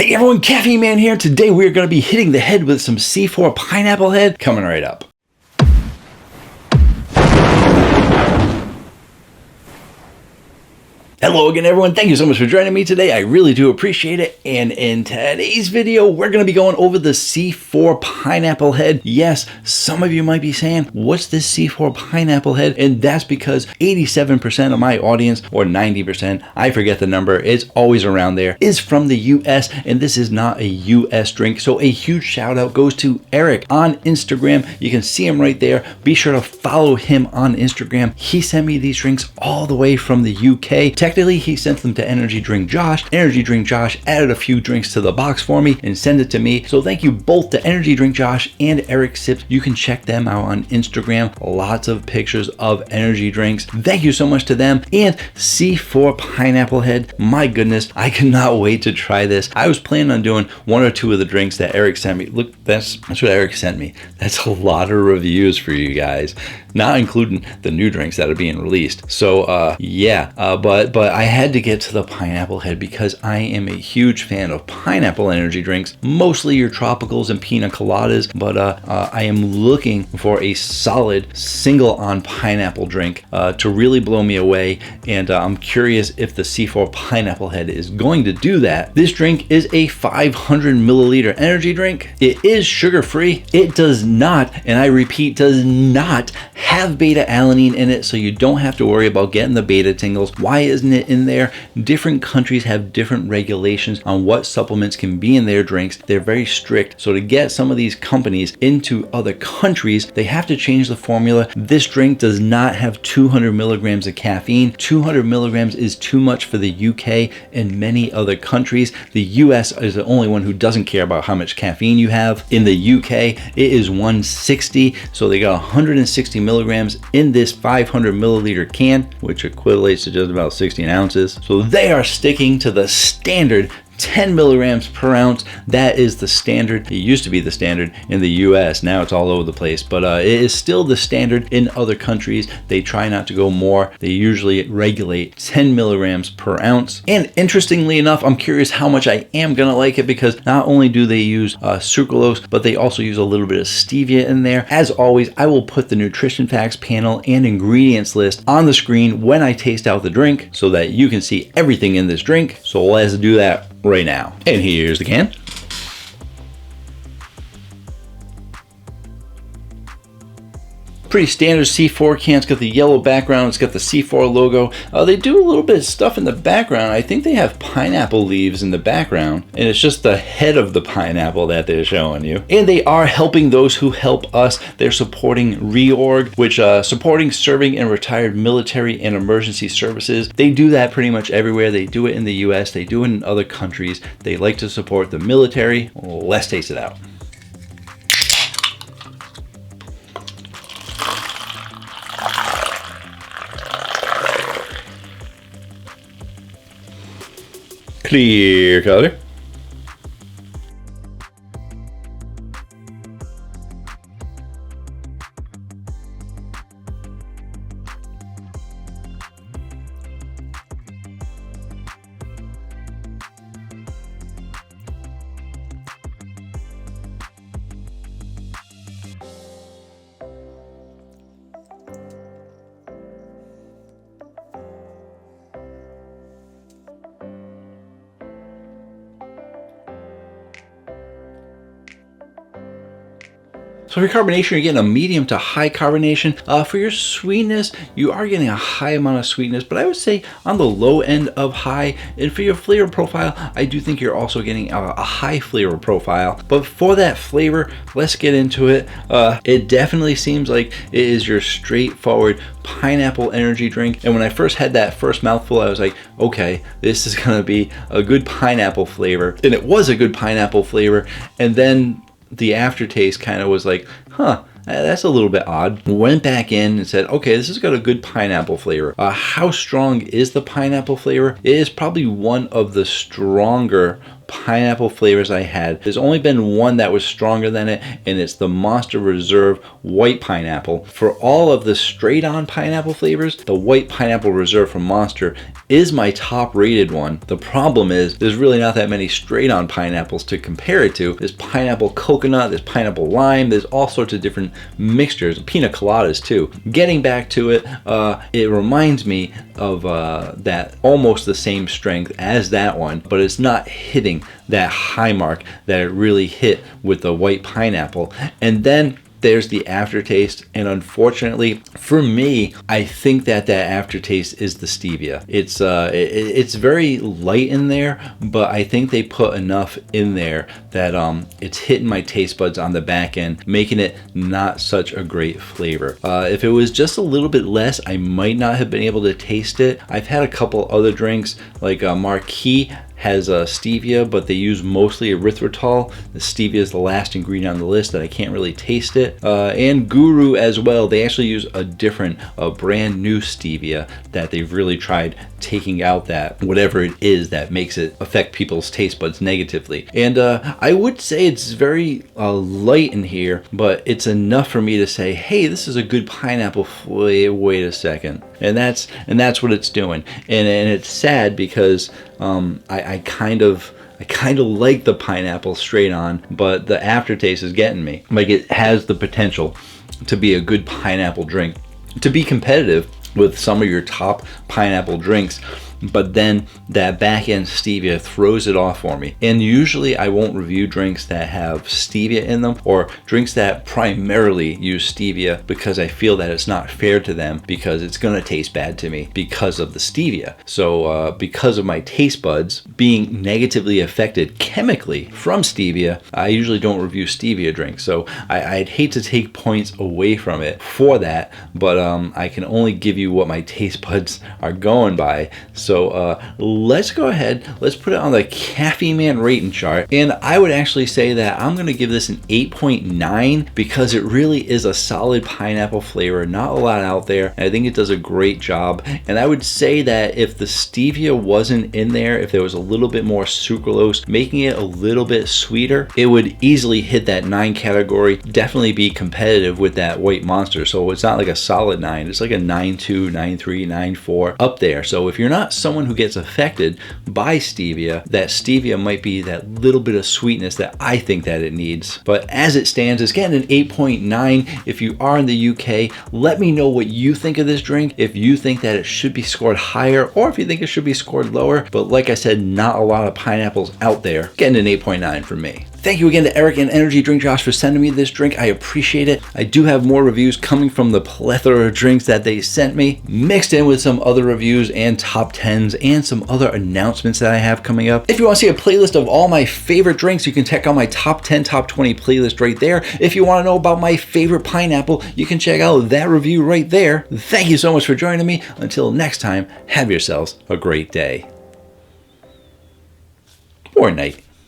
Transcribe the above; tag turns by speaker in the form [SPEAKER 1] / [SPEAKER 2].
[SPEAKER 1] Hey everyone, Caffeine Man here. Today we're going to be hitting the head with some C4 Pineapple Head coming right up. Hello again everyone, thank you so much for joining me today. I really do appreciate it. And in today's video, we're going to be going over the C4 Pineapple Head. Yes, some of you might be saying, what's this C4 Pineapple Head? And that's because 87% of my audience, or 90%, I forget the number, it's always around there, is from the US, and this is not a US drink. So a huge shout out goes to Eric on Instagram. You can see him right there. Be sure to follow him on Instagram. He sent me these drinks all the way from the UK. Technically, he sent them to Energy Drink Josh. Energy Drink Josh added a few drinks to the box for me and sent it to me. So thank you both to Energy Drink Josh and Eric Sips. You can check them out on Instagram. Lots of pictures of energy drinks. Thank you so much to them. And C4 Pineapple Head. My goodness, I cannot wait to try this. I was planning on doing one or two of the drinks that Eric sent me. Look, that's what Eric sent me. That's a lot of reviews for you guys, not including the new drinks that are being released. So but I had to get to the Pineapple Head because I am a huge fan of pineapple energy drinks, mostly your tropicals and pina coladas, but I am looking for a solid single on pineapple drink to really blow me away, and I'm curious if the C4 Pineapple Head is going to do that. This drink is a 500 milliliter energy drink. It is sugar free. It does not, and I repeat, does not have beta alanine in it, so you don't have to worry about getting the beta tingles. Why isn't it in there? Different countries have different regulations on what supplements can be in their drinks. They're very strict. So to get some of these companies into other countries, they have to change the formula. This drink does not have 200 milligrams of caffeine. 200 milligrams is too much for the UK and many other countries. The US is the only one who doesn't care about how much caffeine you have. In the UK, it is 160. So they got 160 milligrams in this 500 milliliter can, which equates to just about 16 ounces. So they are sticking to the standard 10 milligrams per ounce. That is the standard. It used to be the standard in the US. Now it's all over the place, but it is still the standard in other countries. They try not to go more. They usually regulate 10 milligrams per ounce. And interestingly enough, I'm curious how much I am gonna like it, because not only do they use sucralose, but they also use a little bit of stevia in there. As always, I will put the nutrition facts panel and ingredients list on the screen when I taste out the drink so that you can see everything in this drink. So let's do that right now. And here's the can. Pretty standard C4 can. It's got the yellow background. It's got the C4 logo. They do a little bit of stuff in the background. I think they have pineapple leaves in the background, and it's just the head of the pineapple that they're showing you. And they are helping those who help us. They're supporting Reorg, which supporting serving and retired military and emergency services. They do that pretty much everywhere. They do it in the US. They do it in other countries. They like to support the military. Let's taste it out. Clear color. So for carbonation, you're getting a medium to high carbonation. For your sweetness, you are getting a high amount of sweetness, but I would say on the low end of high. And for your flavor profile, I do think you're also getting a high flavor profile. But for that flavor, let's get into it. It definitely seems like it is your straightforward pineapple energy drink. And when I first had that first mouthful, I was like, okay, this is gonna be a good pineapple flavor. And it was a good pineapple flavor. And then the aftertaste kind of was like, huh, that's a little bit odd. Went back in and said, okay, this has got a good pineapple flavor. How strong is the pineapple flavor? It is probably one of the stronger pineapple flavors I had. There's only been one that was stronger than it, and it's the Monster Reserve white pineapple. For all of the straight on pineapple flavors, the white pineapple reserve from Monster is my top rated one. The problem is there's really not that many straight on pineapples to compare it to. There's pineapple coconut, there's pineapple lime, there's all sorts of different mixtures, pina coladas too. Getting back to it, it reminds me of that almost the same strength as that one, but it's not hitting that high mark that it really hit with the white pineapple. And then there's the aftertaste, and unfortunately for me, I think that aftertaste is the stevia. It's very light in there, but I think they put enough in there that it's hitting my taste buds on the back end, making it not such a great flavor. If it was just a little bit less, I might not have been able to taste it. I've had a couple other drinks like Marquis has stevia, but they use mostly erythritol. The stevia is the last ingredient on the list that I can't really taste it. And Guru as well, they actually use a different, brand new stevia that they've really tried taking out that whatever it is that makes it affect people's taste buds negatively. And I would say it's very light in here, but it's enough for me to say, hey, this is a good pineapple flavor. Wait a second. And that's what it's doing. And it's sad because I kind of like the pineapple straight on, but the aftertaste is getting me. Like, it has the potential to be a good pineapple drink, to be competitive with some of your top pineapple drinks, but then that back end stevia throws it off for me. And usually I won't review drinks that have stevia in them, or drinks that primarily use stevia, because I feel that it's not fair to them, because it's gonna taste bad to me because of the stevia. So because of my taste buds being negatively affected chemically from stevia, I usually don't review stevia drinks. So I'd hate to take points away from it for that, but I can only give you what my taste buds are going by. So let's go ahead, let's put it on the Caffeine Man rating chart. And I would actually say that I'm gonna give this an 8.9 because it really is a solid pineapple flavor, not a lot out there. And I think it does a great job. And I would say that if the stevia wasn't in there, if there was a little bit more sucralose, making it a little bit sweeter, it would easily hit that 9 category, definitely be competitive with that white Monster. So it's not like a solid 9, it's like a 9.2, 9.3, 9.4 up there. So if you're not someone who gets affected by stevia, that stevia might be that little bit of sweetness that I think that it needs. But as it stands, it's getting an 8.9. If you are in the UK, let me know what you think of this drink, if you think that it should be scored higher, or if you think it should be scored lower. But like I said, not a lot of pineapples out there. Getting an 8.9 from me. Thank you again to Eric and Energy Drink Josh for sending me this drink. I appreciate it. I do have more reviews coming from the plethora of drinks that they sent me, mixed in with some other reviews and top 10s and some other announcements that I have coming up. If you want to see a playlist of all my favorite drinks, you can check out my top 10, top 20 playlist right there. If you want to know about my favorite pineapple, you can check out that review right there. Thank you so much for joining me. Until next time, have yourselves a great day. Or night.